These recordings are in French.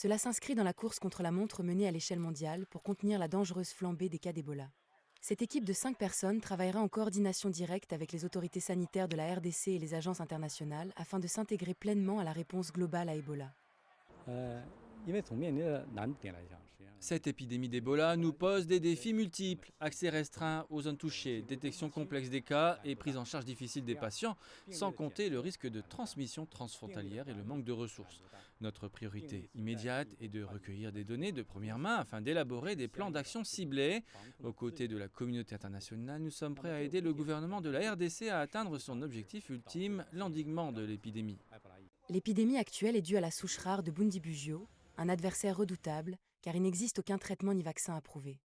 Cela s'inscrit dans la course contre la montre menée à l'échelle mondiale pour contenir la dangereuse flambée des cas d'Ebola. Cette équipe de 5 personnes travaillera en coordination directe avec les autorités sanitaires de la RDC et les agences internationales afin de s'intégrer pleinement à la réponse globale à Ebola. Cette épidémie d'Ebola nous pose des défis multiples. Accès restreint aux zones touchées, détection complexe des cas et prise en charge difficile des patients, sans compter le risque de transmission transfrontalière et le manque de ressources. Notre priorité immédiate est de recueillir des données de première main afin d'élaborer des plans d'action ciblés. Aux côtés de la communauté internationale, nous sommes prêts à aider le gouvernement de la RDC à atteindre son objectif ultime, l'endiguement de l'épidémie. L'épidémie actuelle est due à la souche rare de Bundibugyo, un adversaire redoutable, car il n'existe aucun traitement ni vaccin approuvé.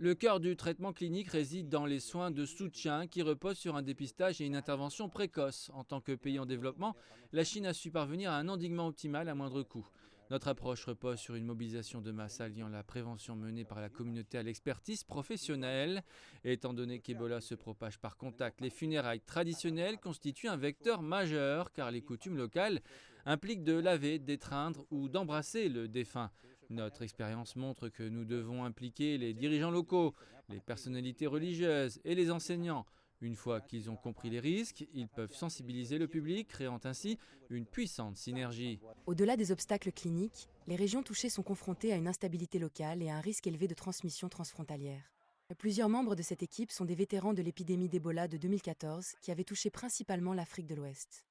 Le cœur du traitement clinique réside dans les soins de soutien qui reposent sur un dépistage et une intervention précoce. En tant que pays en développement, la Chine a su parvenir à un endiguement optimal à moindre coût. Notre approche repose sur une mobilisation de masse alliant la prévention menée par la communauté à l'expertise professionnelle. Étant donné qu'Ebola se propage par contact, les funérailles traditionnelles constituent un vecteur majeur car les coutumes locales impliquent de laver, d'étreindre ou d'embrasser le défunt. Notre expérience montre que nous devons impliquer les dirigeants locaux, les personnalités religieuses et les enseignants. Une fois qu'ils ont compris les risques, ils peuvent sensibiliser le public, créant ainsi une puissante synergie. Au-delà des obstacles cliniques, les régions touchées sont confrontées à une instabilité locale et à un risque élevé de transmission transfrontalière. Plusieurs membres de cette équipe sont des vétérans de l'épidémie d'Ebola de 2014 qui avait touché principalement l'Afrique de l'Ouest.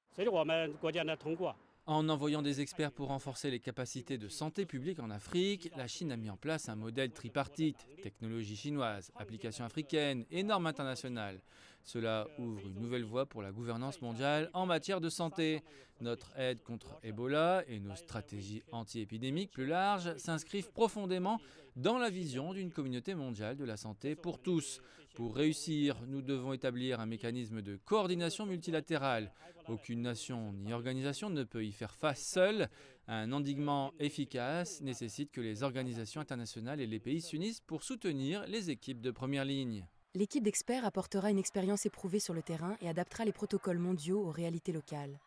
En envoyant des experts pour renforcer les capacités de santé publique en Afrique, la Chine a mis en place un modèle tripartite, technologie chinoise, applications africaines et normes internationales. Cela ouvre une nouvelle voie pour la gouvernance mondiale en matière de santé. Notre aide contre Ebola et nos stratégies anti-épidémiques plus larges s'inscrivent profondément dans la vision d'une communauté mondiale de la santé pour tous. Pour réussir, nous devons établir un mécanisme de coordination multilatérale. Aucune nation ni organisation ne peut y faire face seule. Un endiguement efficace nécessite que les organisations internationales et les pays s'unissent pour soutenir les équipes de première ligne. L'équipe d'experts apportera une expérience éprouvée sur le terrain et adaptera les protocoles mondiaux aux réalités locales.